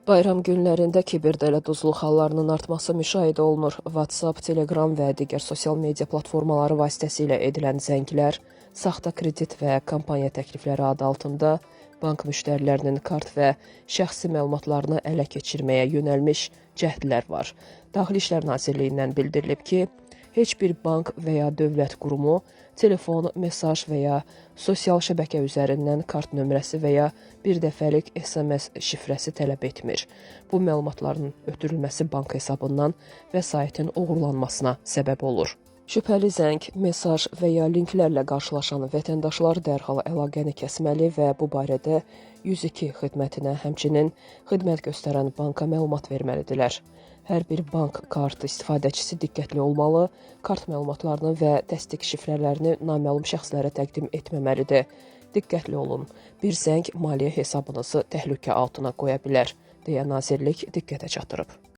Bayram günlərində kiberdələduzluq hallarının artması müşahidə olunur. WhatsApp, Telegram və digər sosial media platformaları vasitəsilə edilən zənglər, saxta kredit və kampaniya təklifləri adı altında bank müştərilərinin kart və şəxsi məlumatlarını ələ keçirməyə yönəlmiş cəhdlər var. Daxili İşlər Nazirliyindən bildirilib ki, heç bir bank və ya dövlət qurumu telefon, mesaj və ya sosial şəbəkə üzərindən kart nömrəsi və ya bir dəfəlik SMS şifrəsi tələb etmir. Bu məlumatların ötürülməsi bank hesabından vəsaitin oğurlanmasına səbəb olur. Şübhəli zəng, mesaj və ya linklərlə qarşılaşan vətəndaşlar dərhal əlaqəni kəsməli və bu barədə 102 xidmətinə, həmçinin xidmət göstərən banka məlumat verməlidirlər. Hər bir bank kart istifadəçisi diqqətli olmalı, kart məlumatlarını və təsdiq şifrələrini naməlum şəxslərə təqdim etməməlidir. Diqqətli olun, bir zəng maliyyə hesabınızı təhlükə altına qoya bilər, deyə Nazirlik diqqətə çatdırıb.